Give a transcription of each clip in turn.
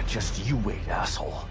Just you wait, asshole.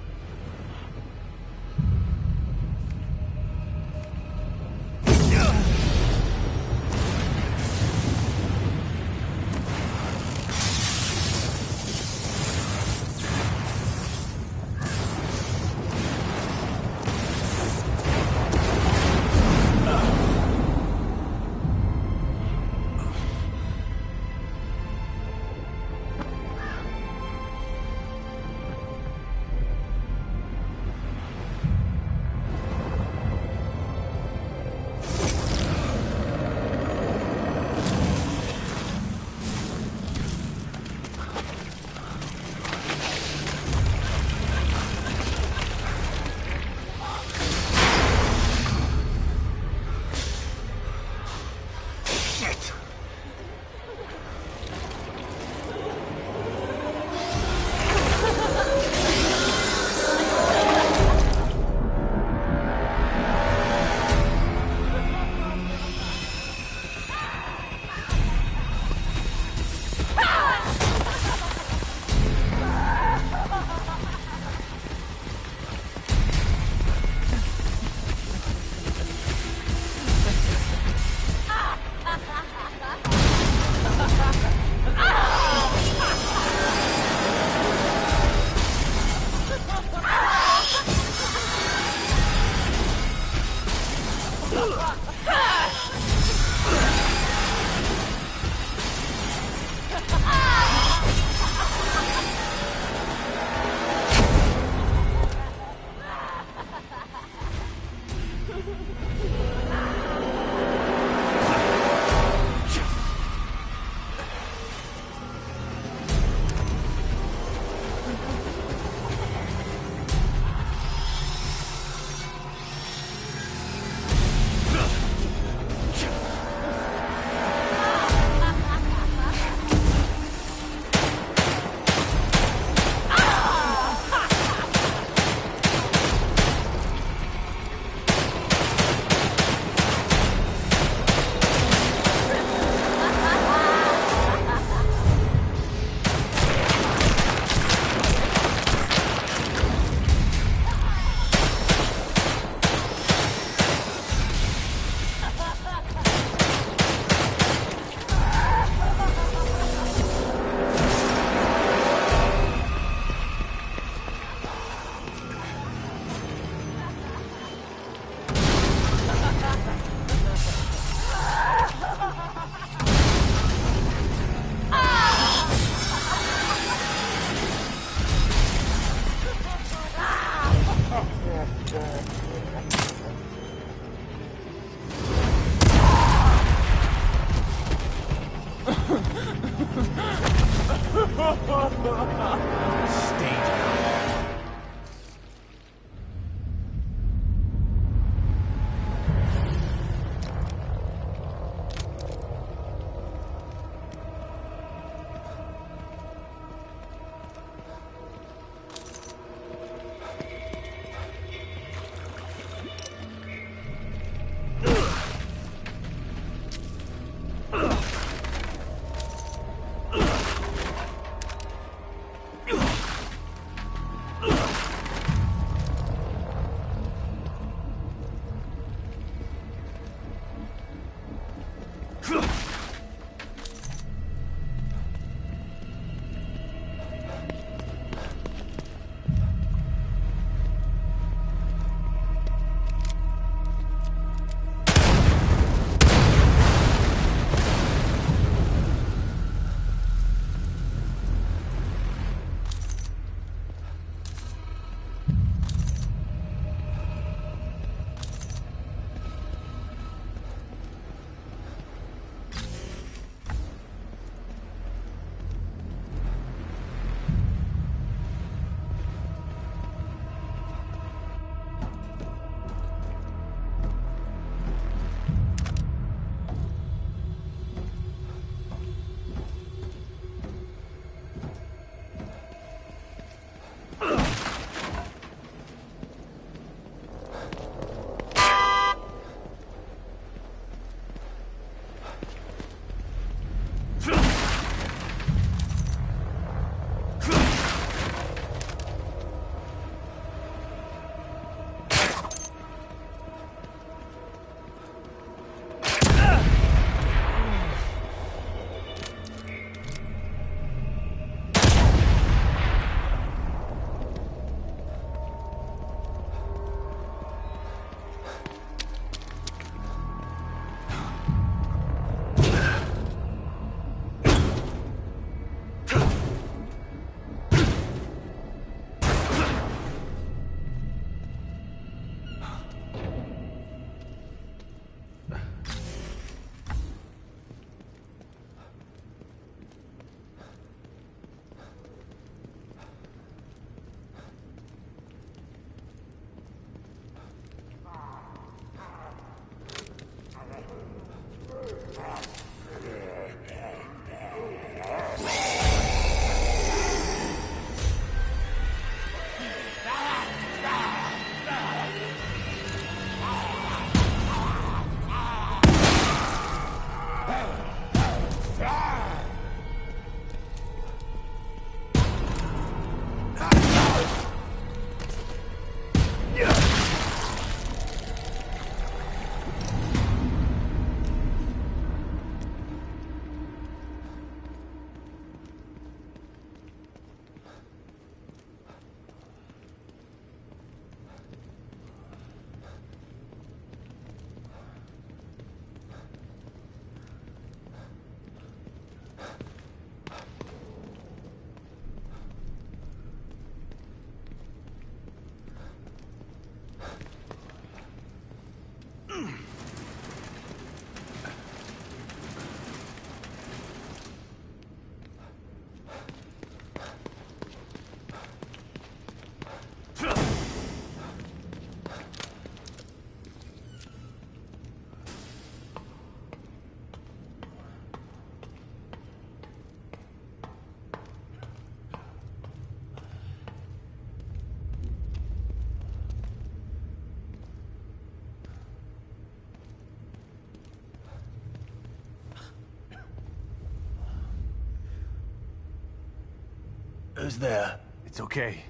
Who's there? It's okay.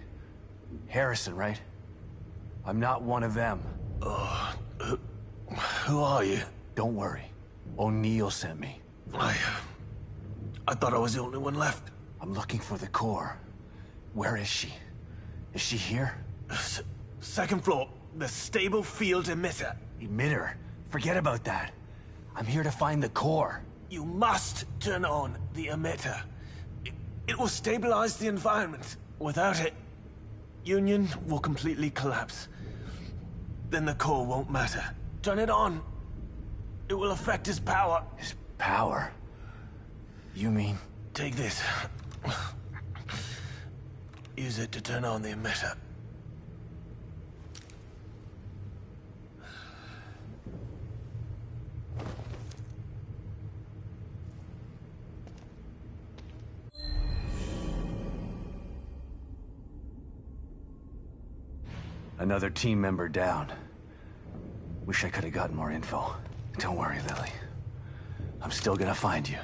Harrison, right? I'm not one of them. Who are you? Don't worry. O'Neill sent me. I thought I was the only one left. I'm looking for the core. Where is she? Is she here? Second floor, the stable field emitter. Emitter? Forget about that. I'm here to find the core. You must turn on the emitter. It will stabilize the environment. Without it, Union will completely collapse. Then the core won't matter. Turn it on. It will affect his power. His power? You mean? Take this. Use it to turn on the emitter. Another team member down. Wish I could have gotten more info. Don't worry, Lily. I'm still gonna find you.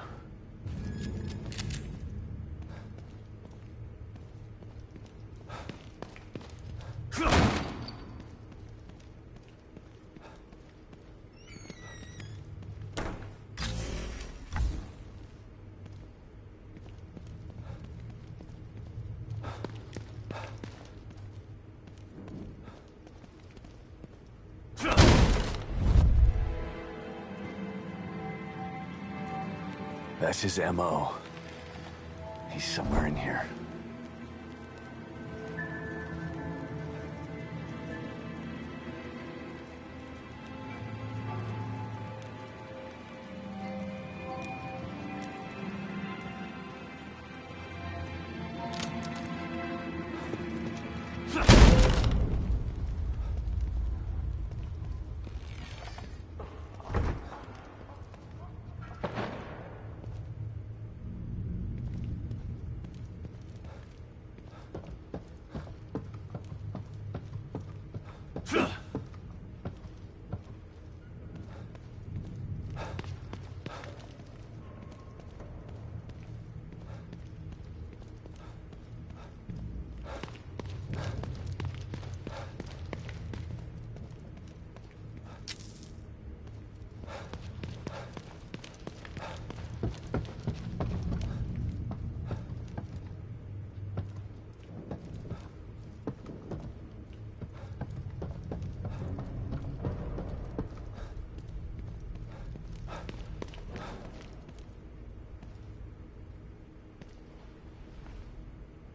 That's his MO. He's somewhere in here.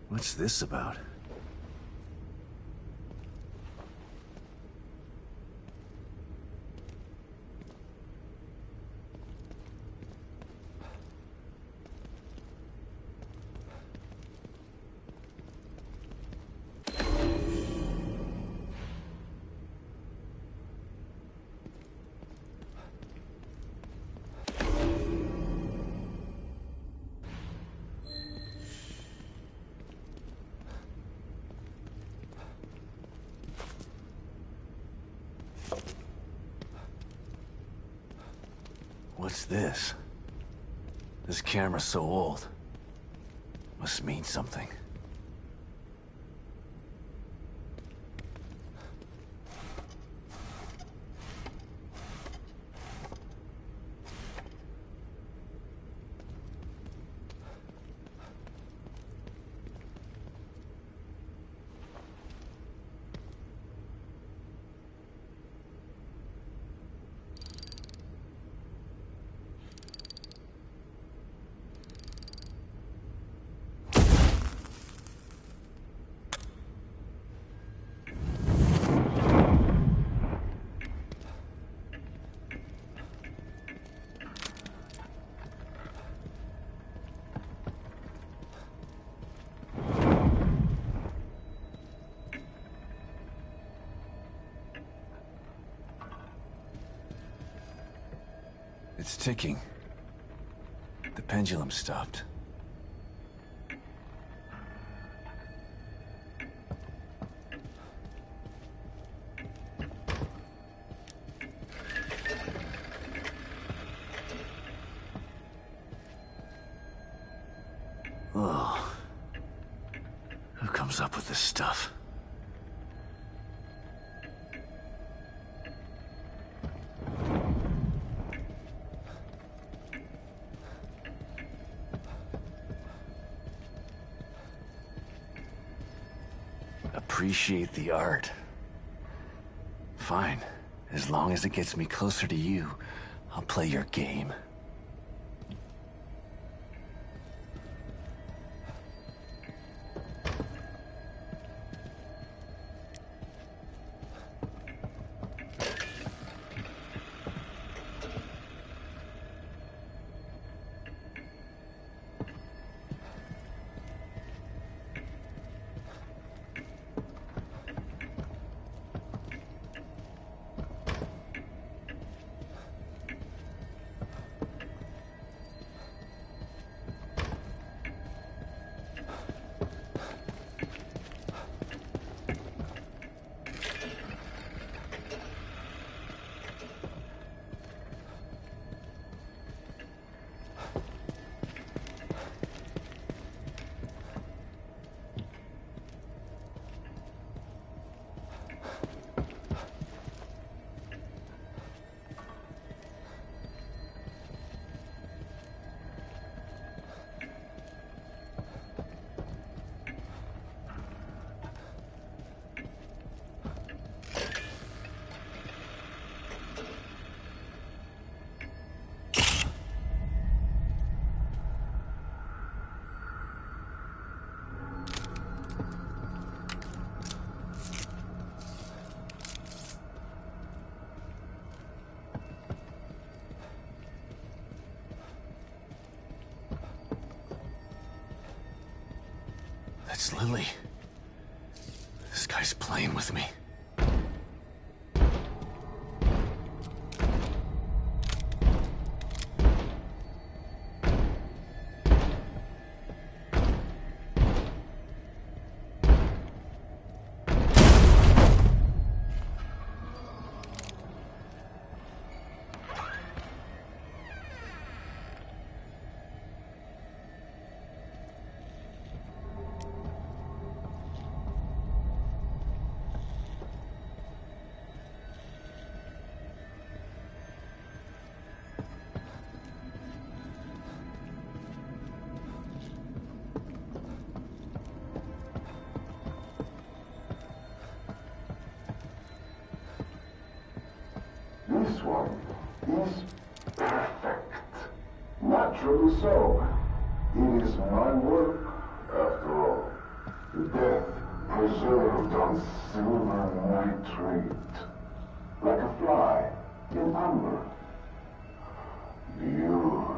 What's this about? What's this? This camera's so old. Must mean something. It's ticking. The pendulum stopped. Oh. comes up with this stuff? Appreciate the art. Fine. As long as it gets me closer to you, I'll play your game. That's Lily. This guy's playing with me. This one is perfect. Naturally so. It is my work, after all. Death preserved on silver nitrate. Like a fly in amber. Beautiful.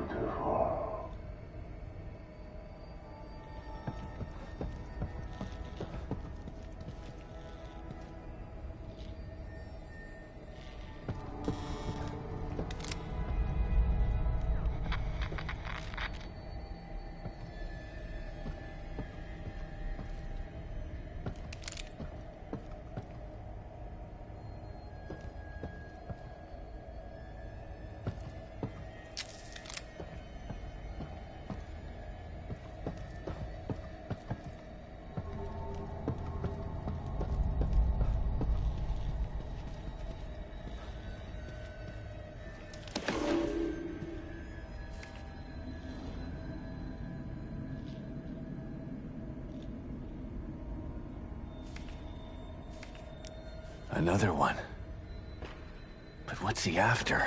Another one. But what's he after?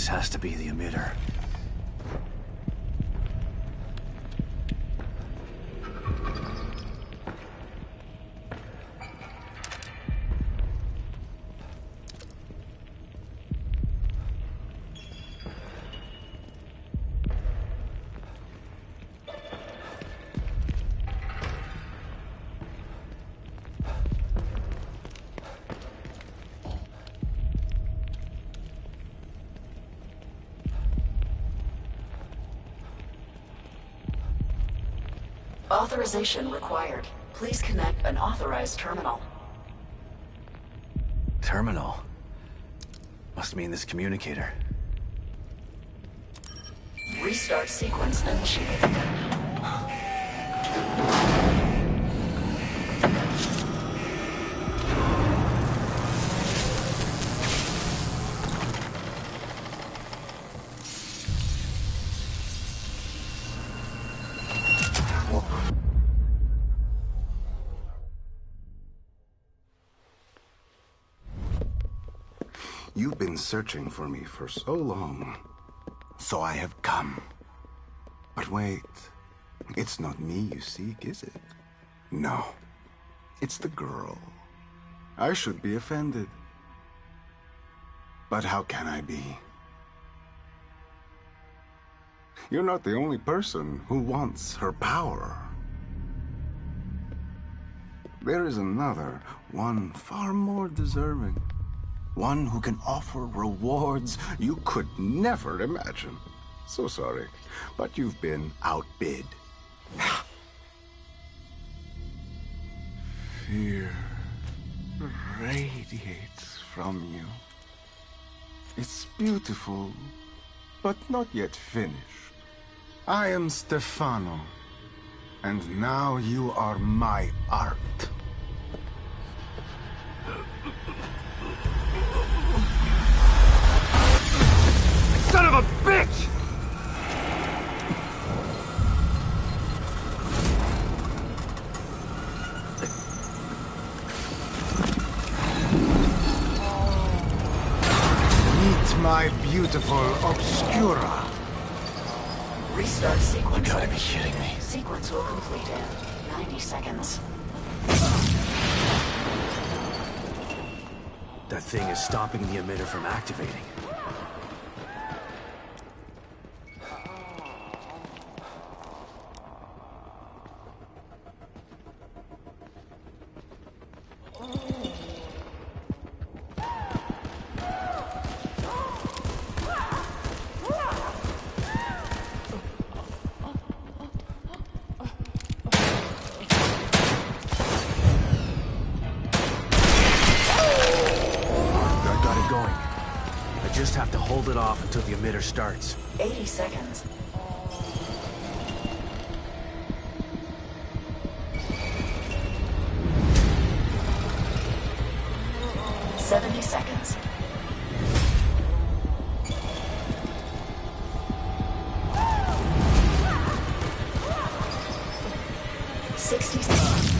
This has to be the emitter. Authorization required. Please connect an authorized terminal. Terminal? Must mean this communicator. Restart sequence initiated. You've been searching for me for so long, so I have come. But wait, it's not me you seek, is it? No, it's the girl. I should be offended. But how can I be? You're not the only person who wants her power. There is another, one far more deserving. One who can offer rewards you could never imagine. So sorry, but you've been outbid. Fear radiates from you. It's beautiful, but not yet finished. I am Stefano, and now you are my art. Son of a bitch! Meet my beautiful Obscura. Restart sequence. You gotta be kidding me. Sequence will complete in 90 seconds. That thing is stopping the emitter from activating. Just have to hold it off until the emitter starts. 80 seconds. 70 seconds. 60 seconds.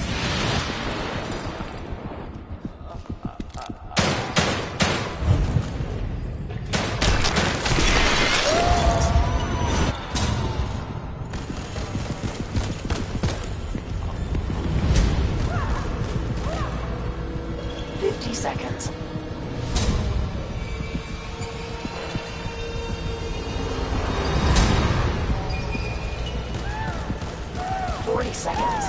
50 seconds. 40 seconds.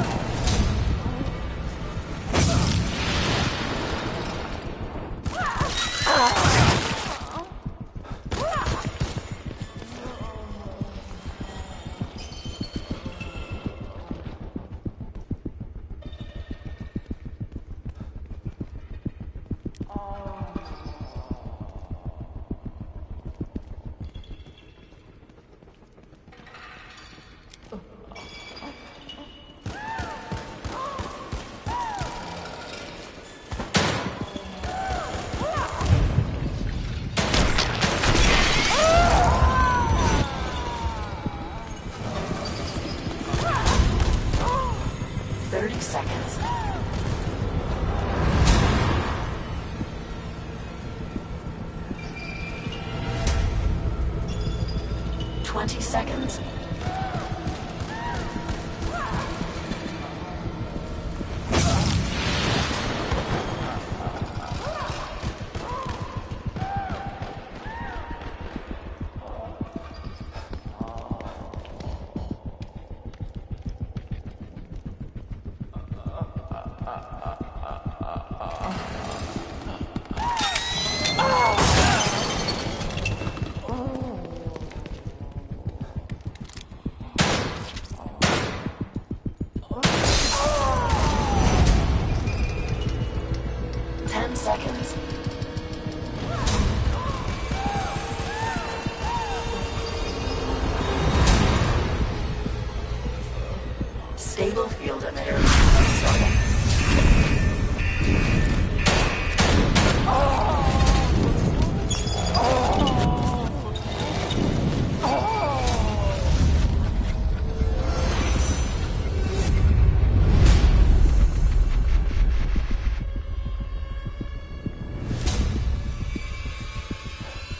30 20 seconds. Seconds. Stable field emitter starting.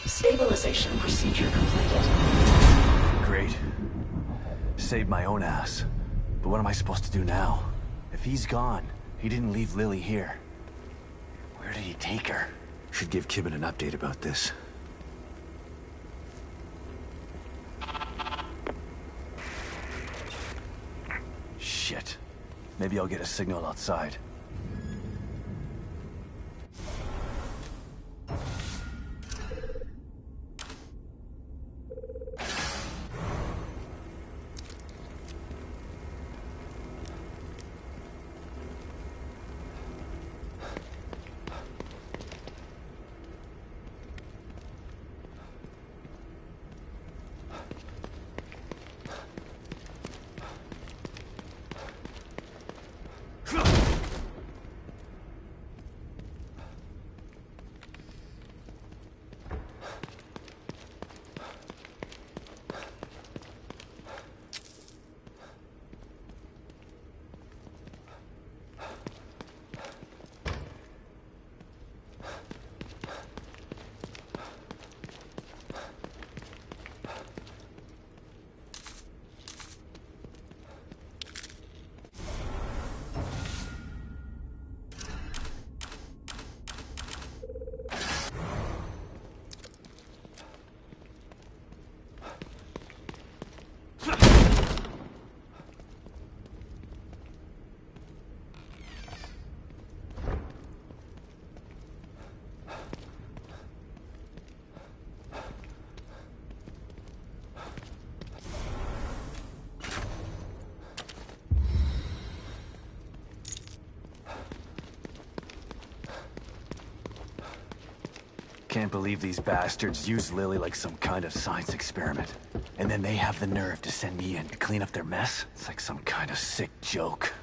Stabilization procedure completed. Great. Saved my own ass. But what am I supposed to do now? If he's gone, he didn't leave Lily here. Where did he take her? Should give Kibben an update about this. Shit. Maybe I'll get a signal outside. Can't believe these bastards used Lily like some kind of science experiment. And then they have the nerve to send me in to clean up their mess? It's like some kind of sick joke.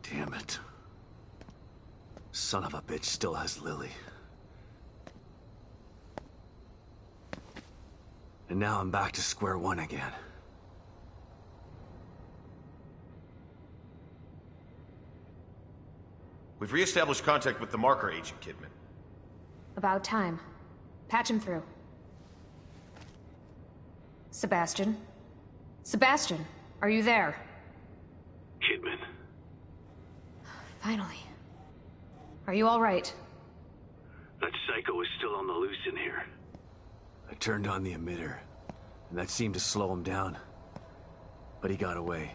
Damn it. Son of a bitch still has Lily. And now I'm back to square one again. We've re-established contact with the marker agent, Kidman. About time. Patch him through. Sebastian? Sebastian, are you there? Kidman. Finally. Are you all right? That psycho is still on the loose in here. I turned on the emitter, and that seemed to slow him down. But he got away.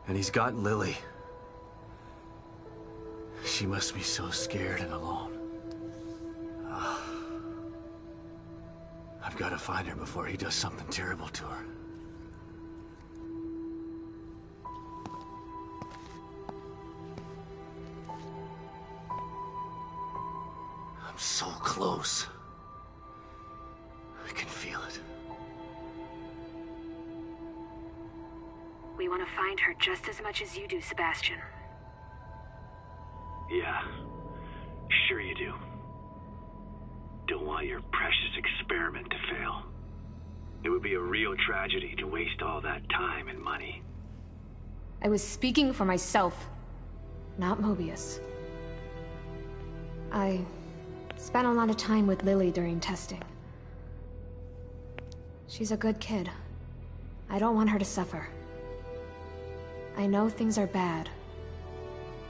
And he's got Lily. She must be so scared and alone. I've got to find her before he does something terrible to her. So close. I can feel it. We want to find her just as much as you do, Sebastian. Yeah, sure you do. Don't want your precious experiment to fail. It would be a real tragedy to waste all that time and money. I was speaking for myself, not Mobius. I spent a lot of time with Lily during testing. She's a good kid. I don't want her to suffer. I know things are bad,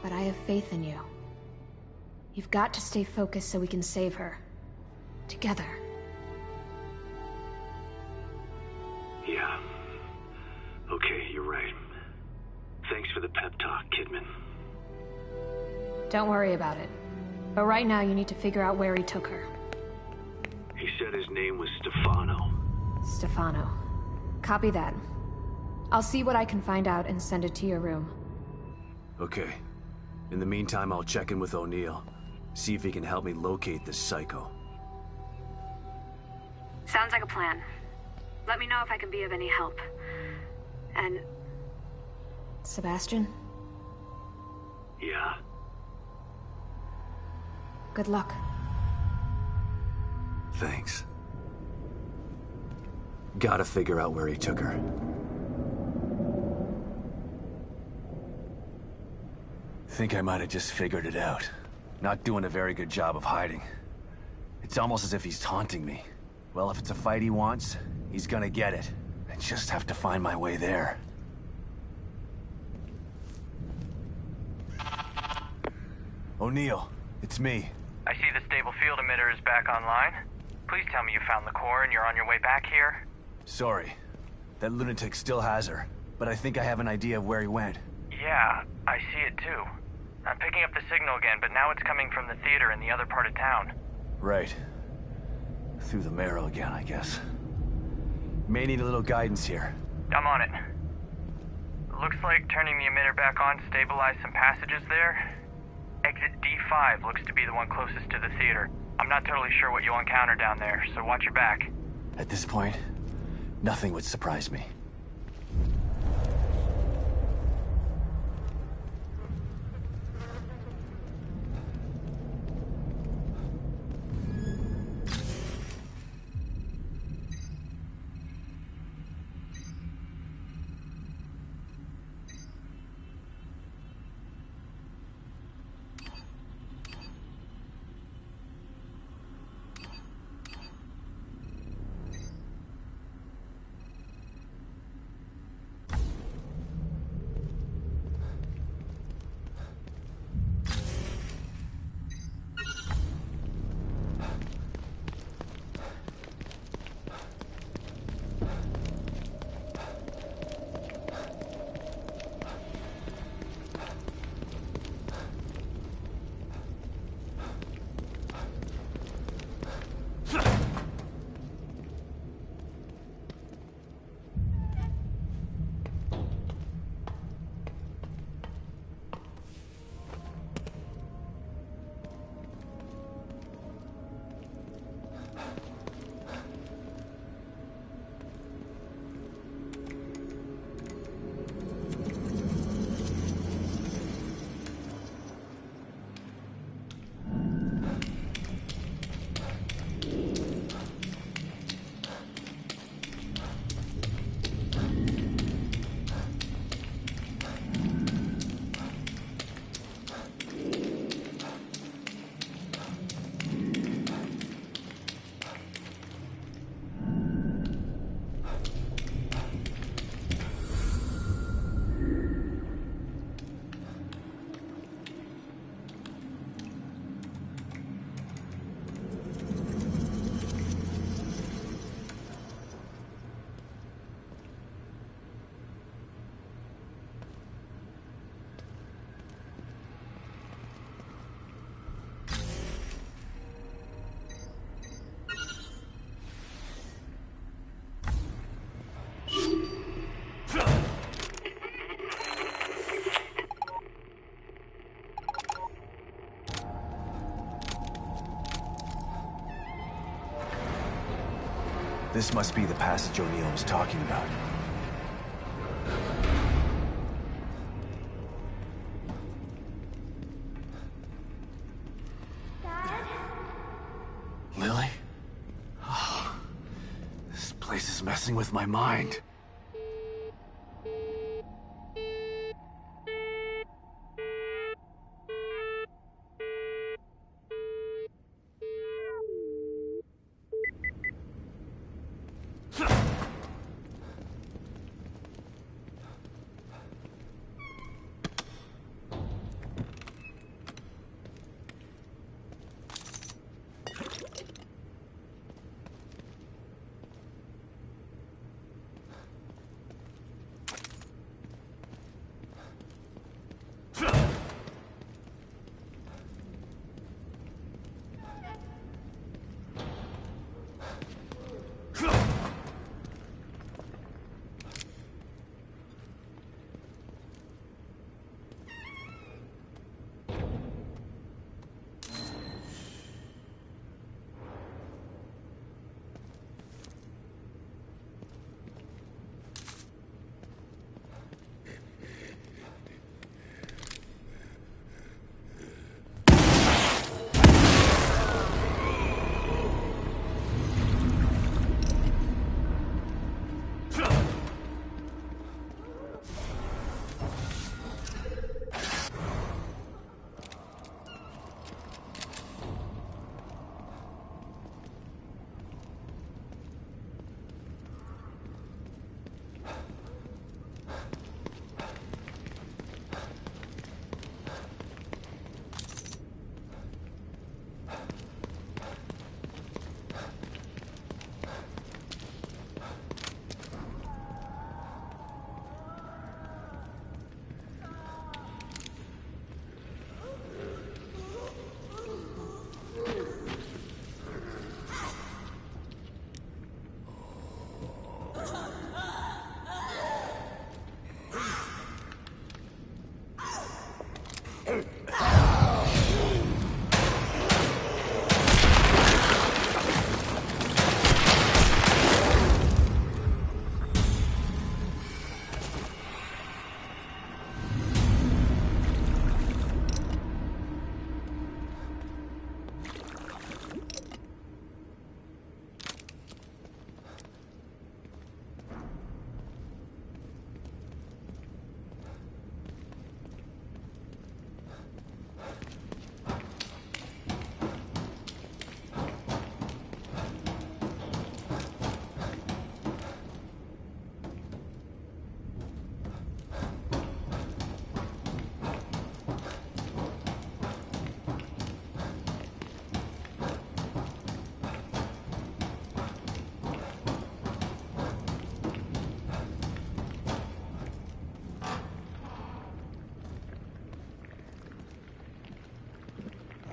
but I have faith in you. You've got to stay focused so we can save her. Together. Yeah. Okay, you're right. Thanks for the pep talk, Kidman. Don't worry about it. But right now you need to figure out where he took her. He said his name was Stefano. Stefano. Copy that. I'll see what I can find out and send it to your room. Okay. In the meantime, I'll check in with O'Neill. See if he can help me locate this psycho. Sounds like a plan. Let me know if I can be of any help. And... Sebastian? Yeah. Good luck. Thanks. Gotta figure out where he took her. Think I might have just figured it out. Not doing a very good job of hiding. It's almost as if he's taunting me. Well, if it's a fight he wants, he's gonna get it. I just have to find my way there. O'Neill, it's me. I see the stable field emitter is back online. Please tell me you found the core and you're on your way back here. Sorry. That lunatic still has her, but I think I have an idea of where he went. Yeah, I see it too. I'm picking up the signal again, but now it's coming from the theater in the other part of town. Right. Through the marrow again, I guess. May need a little guidance here. I'm on it. Looks like turning the emitter back on stabilized some passages there. Exit D5 looks to be the one closest to the theater. I'm not totally sure what you'll encounter down there, so watch your back. At this point, nothing would surprise me. This must be the passage O'Neill was talking about. Lily? Oh, this place is messing with my mind.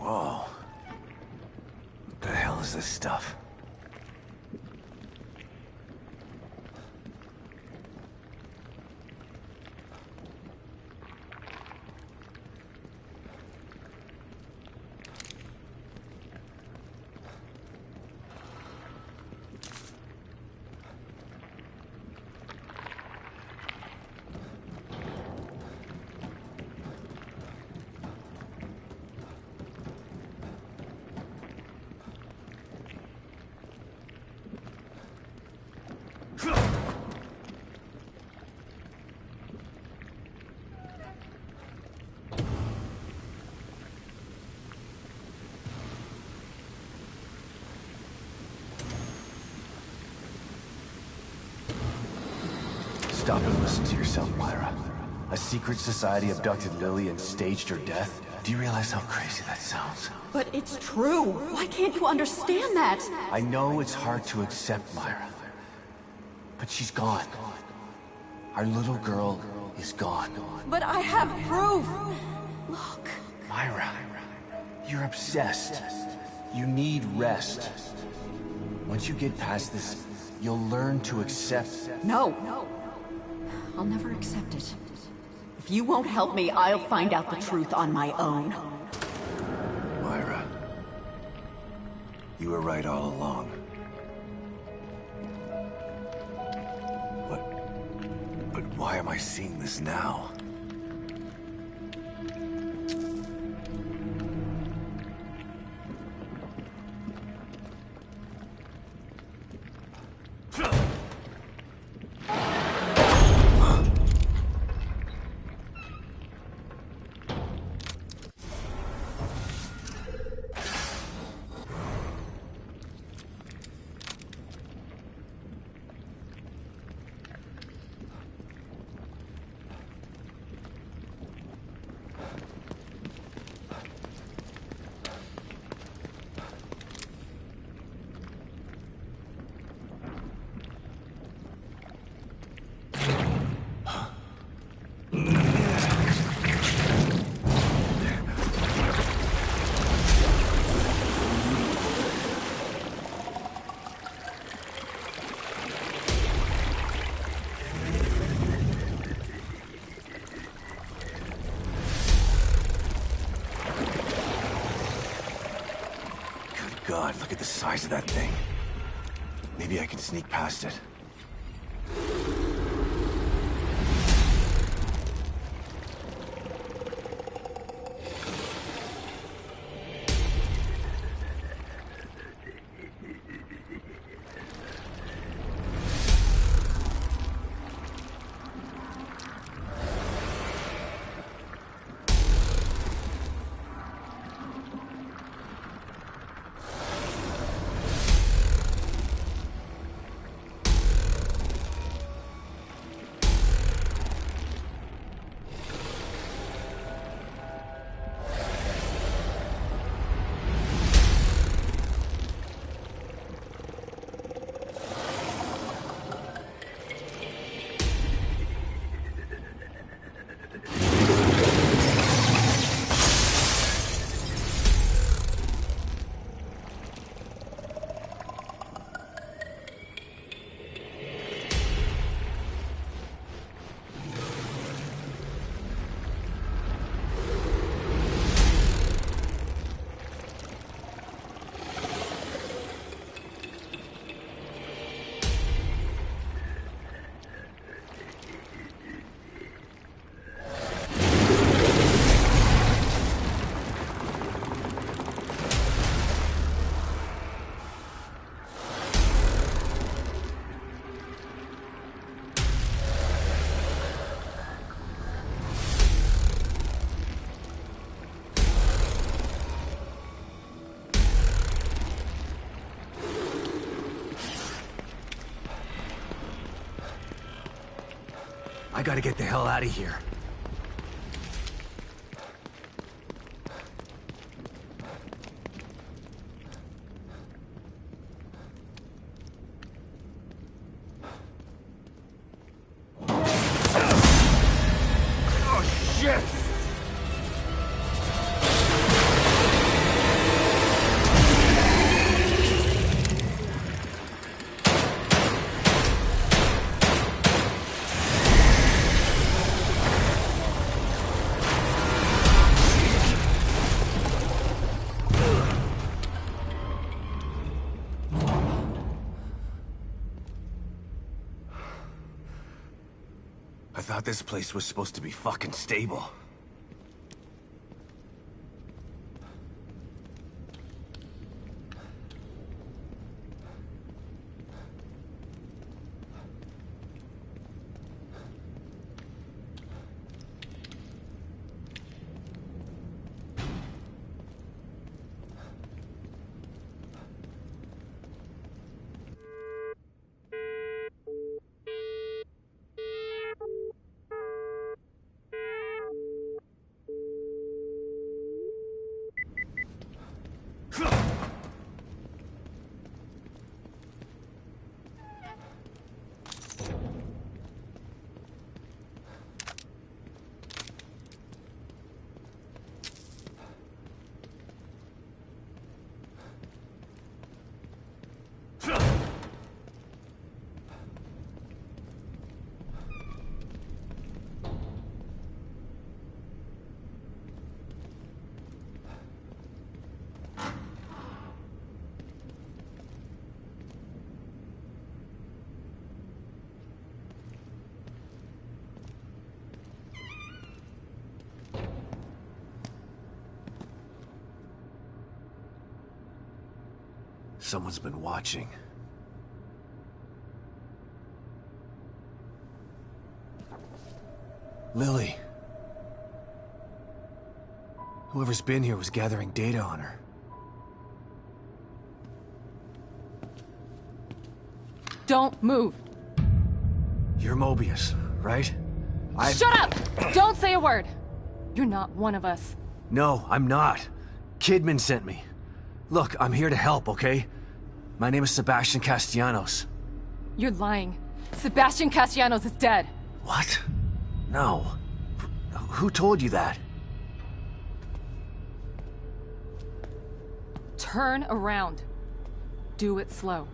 Whoa. What the hell is this stuff? Stop and listen to yourself, Myra. A secret society abducted Lily and staged her death? Do you realize how crazy that sounds? But it's true. Why can't you understand that? I know it's hard to accept, Myra. But she's gone. Our little girl is gone. But I have proof. Look. Myra, you're obsessed. You need rest. Once you get past this, you'll learn to accept... No. I'll never accept it. If you won't help me, I'll find out the truth on my own. Myra, you were right all along. Why am I seeing this now? God, look at the size of that thing. Maybe I can sneak past it. I gotta get the hell out of here. Oh, shit! I thought this place was supposed to be fucking stable. someone's been watching. Lily. Whoever's been here was gathering data on her. Don't move. You're Mobius, right? Shut up! Don't say a word! You're not one of us. No, I'm not. Kidman sent me. Look, I'm here to help, okay? My name is Sebastian Castellanos. You're lying. Sebastian Castellanos is dead. What? No. Who told you that? Turn around. Do it slow.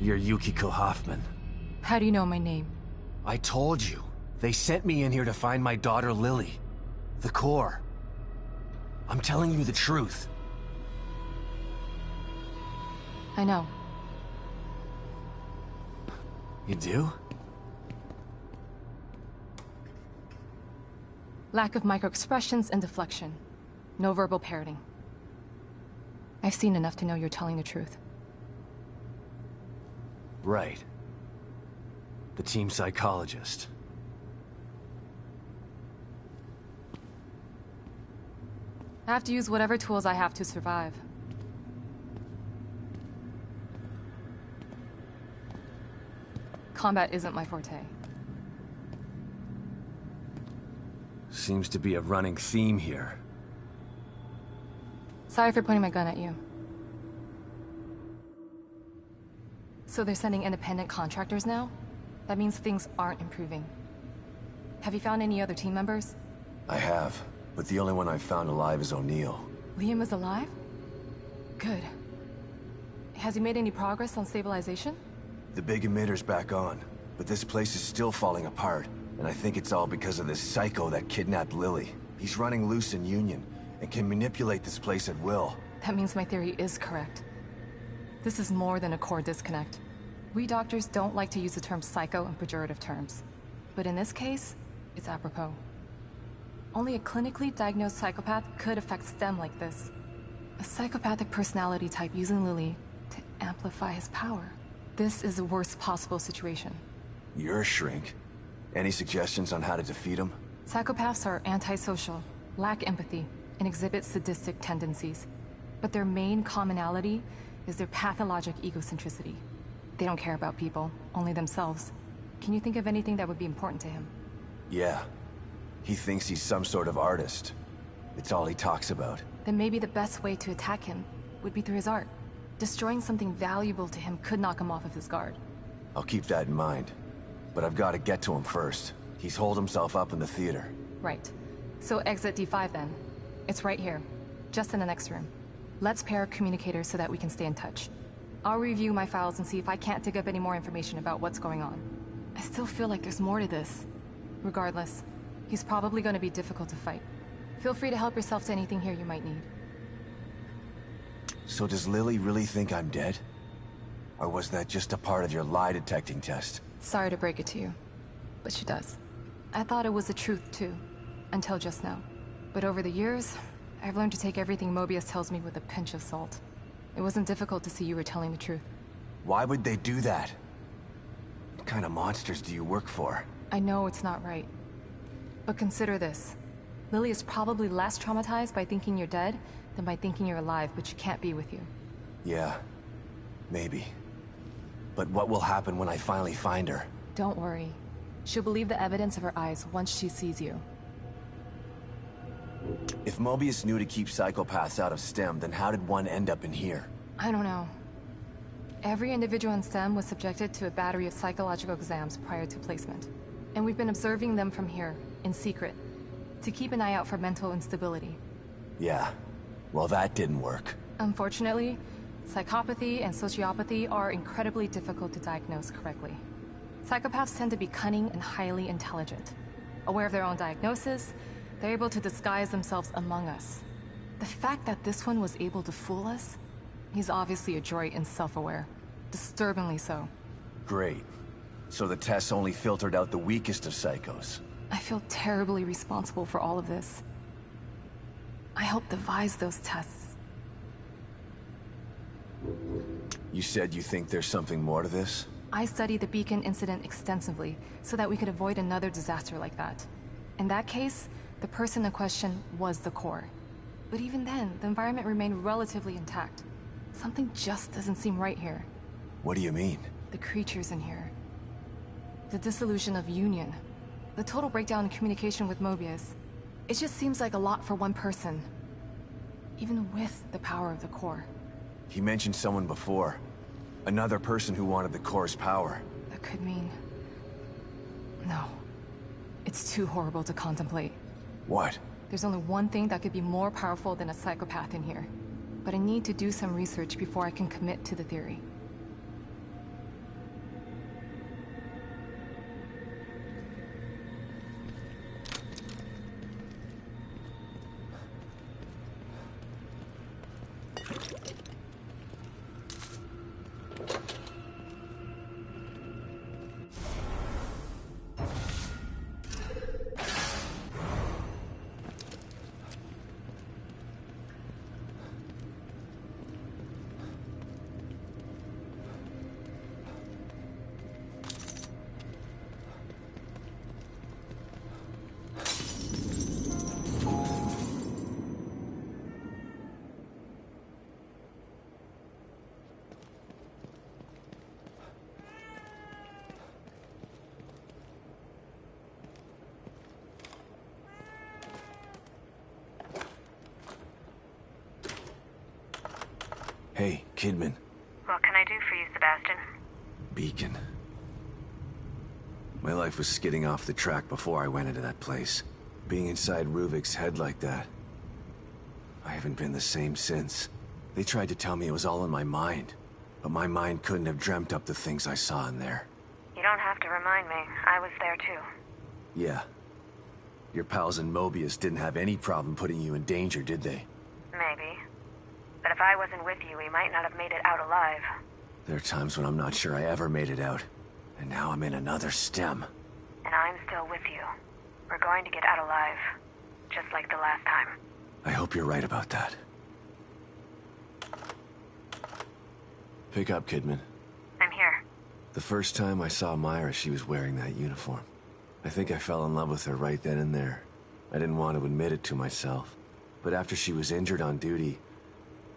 You're Yukiko Hoffman. How do you know my name? I told you. They sent me in here to find my daughter Lily. The core. I'm telling you the truth. I know. You do? Lack of microexpressions and deflection. No verbal parroting. I've seen enough to know you're telling the truth. Right. The team psychologist. I have to use whatever tools I have to survive. Combat isn't my forte. Seems to be a running theme here. Sorry for pointing my gun at you. So they're sending independent contractors now? That means things aren't improving. Have you found any other team members? I have, but the only one I've found alive is O'Neill. Liam is alive? Good. Has he made any progress on stabilization? The big emitter's back on, but this place is still falling apart, and I think it's all because of this psycho that kidnapped Lily. He's running loose in Union, and can manipulate this place at will. That means my theory is correct. This is more than a core disconnect. We doctors don't like to use the term psycho in pejorative terms. But in this case, it's apropos. Only a clinically diagnosed psychopath could affect STEM like this. A psychopathic personality type using Lily to amplify his power. This is the worst possible situation. You're a shrink. Any suggestions on how to defeat him? Psychopaths are antisocial, lack empathy, and exhibit sadistic tendencies. But their main commonality is their pathologic egocentricity. They don't care about people, only themselves. Can you think of anything that would be important to him? Yeah. He thinks he's some sort of artist. It's all he talks about. Then maybe the best way to attack him would be through his art. Destroying something valuable to him could knock him off of his guard. I'll keep that in mind. But I've got to get to him first. He's holed himself up in the theater. Right. So exit D5 then. It's right here. Just in the next room. Let's pair communicators so that we can stay in touch. I'll review my files and see if I can't dig up any more information about what's going on. I still feel like there's more to this. Regardless, he's probably going to be difficult to fight. Feel free to help yourself to anything here you might need. So does Lily really think I'm dead? Or was that just a part of your lie detecting test? Sorry to break it to you, but she does. I thought it was the truth too, until just now. But over the years, I've learned to take everything Mobius tells me with a pinch of salt. It wasn't difficult to see you were telling the truth. Why would they do that? What kind of monsters do you work for? I know it's not right. But consider this. Lily is probably less traumatized by thinking you're dead than by thinking you're alive, but she can't be with you. Yeah, maybe. But what will happen when I finally find her? Don't worry. She'll believe the evidence of her eyes once she sees you. If Mobius knew to keep psychopaths out of STEM, then how did one end up in here? I don't know. Every individual in STEM was subjected to a battery of psychological exams prior to placement. And we've been observing them from here, in secret, to keep an eye out for mental instability. Yeah. Well, that didn't work. Unfortunately, psychopathy and sociopathy are incredibly difficult to diagnose correctly. Psychopaths tend to be cunning and highly intelligent. Aware of their own diagnosis, they're able to disguise themselves among us. The fact that this one was able to fool us, he's obviously adroit and self-aware. Disturbingly so. Great. So the tests only filtered out the weakest of psychos. I feel terribly responsible for all of this. I helped devise those tests. You said you think there's something more to this? I studied the Beacon incident extensively so that we could avoid another disaster like that. In that case, the person in question was the core. But even then, the environment remained relatively intact. Something just doesn't seem right here. What do you mean? The creatures in here. The dissolution of Union. The total breakdown in communication with Mobius. It just seems like a lot for one person. Even with the power of the core. He mentioned someone before. Another person who wanted the core's power. That could mean... No. It's too horrible to contemplate. What? There's only one thing that could be more powerful than a psychopath in here. But I need to do some research before I can commit to the theory. Hey, Kidman. What can I do for you, Sebastian? Beacon. My life was skidding off the track before I went into that place. Being inside Ruvik's head like that. I haven't been the same since. They tried to tell me it was all in my mind, but my mind couldn't have dreamt up the things I saw in there. You don't have to remind me. I was there too. Yeah. Your pals in Mobius didn't have any problem putting you in danger, did they? Maybe. But if I wasn't with you, we might not have made it out alive. There are times when I'm not sure I ever made it out. And now I'm in another stem. And I'm still with you. We're going to get out alive. Just like the last time. I hope you're right about that. Pick up, Kidman. I'm here. The first time I saw Myra, she was wearing that uniform. I think I fell in love with her right then and there. I didn't want to admit it to myself. But after she was injured on duty,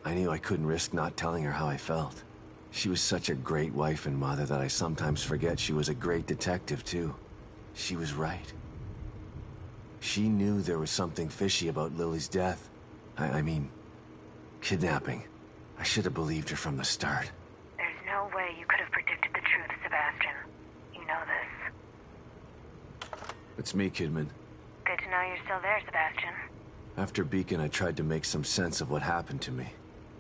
I knew I couldn't risk not telling her how I felt. She was such a great wife and mother that I sometimes forget she was a great detective, too. She was right. She knew there was something fishy about Lily's death. I mean, kidnapping. I should have believed her from the start. There's no way you could have predicted the truth, Sebastian. You know this. It's me, Kidman. Good to know you're still there, Sebastian. After Beacon, I tried to make some sense of what happened to me.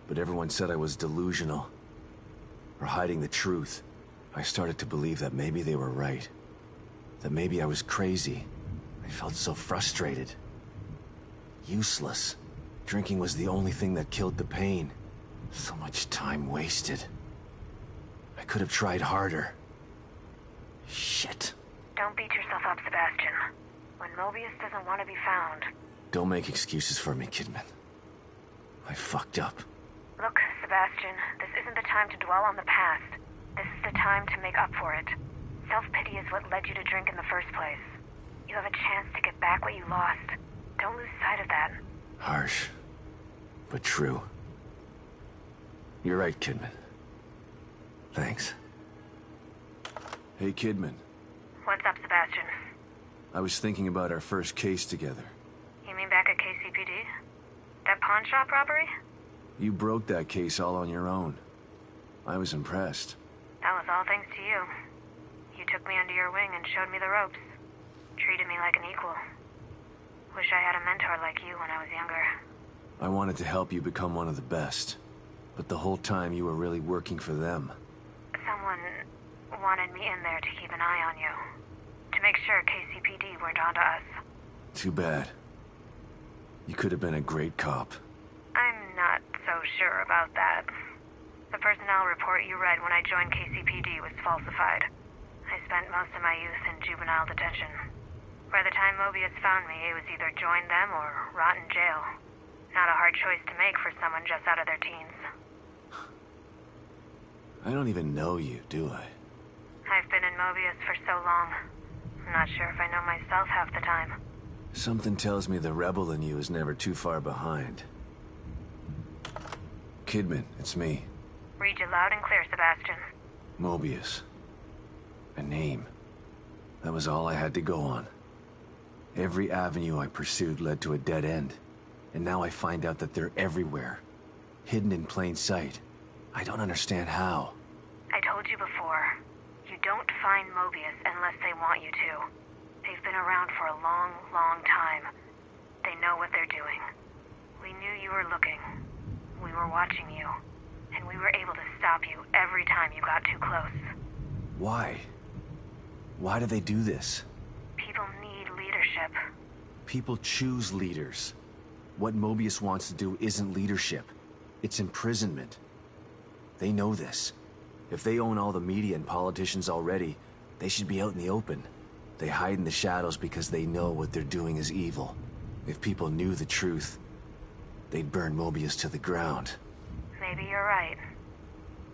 But everyone said I was delusional. Or hiding the truth. I started to believe that maybe they were right. That maybe I was crazy. I felt so frustrated. Useless. Drinking was the only thing that killed the pain. So much time wasted. I could have tried harder. Shit. Don't beat yourself up, Sebastian. When Mobius doesn't want to be found... Don't make excuses for me, Kidman. I fucked up. Look, Sebastian, this isn't the time to dwell on the past. This is the time to make up for it. Self-pity is what led you to drink in the first place. You have a chance to get back what you lost. Don't lose sight of that. Harsh, but true. You're right, Kidman. Thanks. Hey, Kidman. What's up, Sebastian? I was thinking about our first case together. You mean back at KCPD? That pawn shop robbery? You broke that case all on your own. I was impressed. That was all thanks to you. You took me under your wing and showed me the ropes. Treated me like an equal. Wish I had a mentor like you when I was younger. I wanted to help you become one of the best. But the whole time you were really working for them. Someone wanted me in there to keep an eye on you. To make sure KCPD weren't onto us. Too bad. You could have been a great cop. I'm not so sure about that. The personnel report you read when I joined KCPD was falsified. I spent most of my youth in juvenile detention. By the time Mobius found me, it was either join them or rot in jail. Not a hard choice to make for someone just out of their teens. I don't even know you, do I? I've been in Mobius for so long. I'm not sure if I know myself half the time. Something tells me the rebel in you is never too far behind. Kidman, it's me. Read you loud and clear, Sebastian. Mobius. A name. That was all I had to go on. Every avenue I pursued led to a dead end. And now I find out that they're everywhere. Hidden in plain sight. I don't understand how. I told you before. You don't find Mobius unless they want you to. They've been around for a long, long time. They know what they're doing. We knew you were looking. We were watching you. And we were able to stop you every time you got too close. Why? Why do they do this? People need leadership. People choose leaders. What Mobius wants to do isn't leadership. It's imprisonment. They know this. If they own all the media and politicians already, they should be out in the open. They hide in the shadows because they know what they're doing is evil. If people knew the truth, they'd burn Mobius to the ground. Maybe you're right.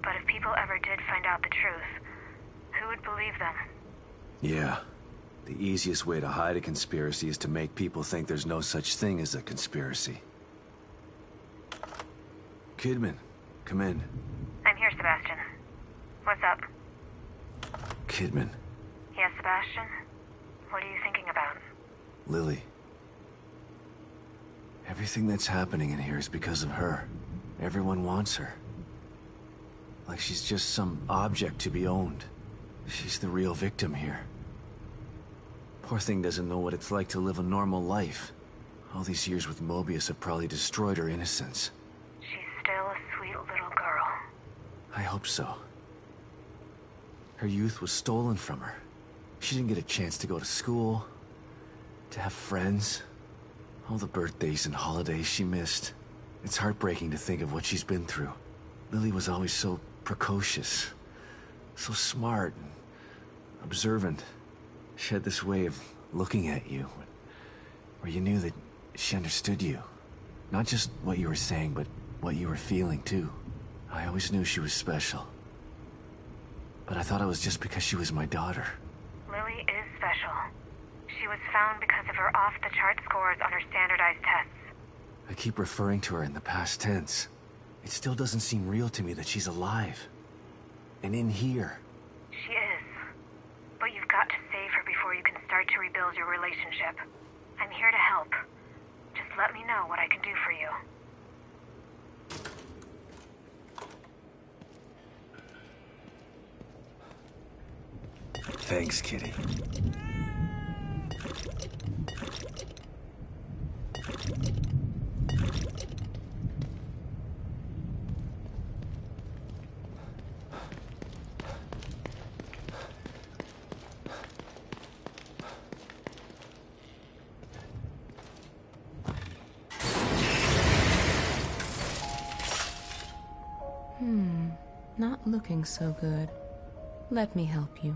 But if people ever did find out the truth, who would believe them? Yeah. The easiest way to hide a conspiracy is to make people think there's no such thing as a conspiracy. Kidman, come in. I'm here, Sebastian. What's up? Kidman. Yes, Sebastian? What are you thinking about? Lily. Everything that's happening in here is because of her. Everyone wants her. Like she's just some object to be owned. She's the real victim here. Poor thing doesn't know what it's like to live a normal life. All these years with Mobius have probably destroyed her innocence. She's still a sweet little girl. I hope so. Her youth was stolen from her. She didn't get a chance to go to school, to have friends. All the birthdays and holidays she missed. It's heartbreaking to think of what she's been through. Lily was always so precocious, so smart and observant. She had this way of looking at you, where you knew that she understood you. Not just what you were saying, but what you were feeling, too. I always knew she was special. But I thought it was just because she was my daughter. Lily is special. She was found because of her off-the-chart scores on her standardized tests. I keep referring to her in the past tense. It still doesn't seem real to me that she's alive. And in here. She is. But you've got to save her before you can start to rebuild your relationship. I'm here to help. Just let me know what I can do for you. Thanks, Kitty. Not looking so good. Let me help you.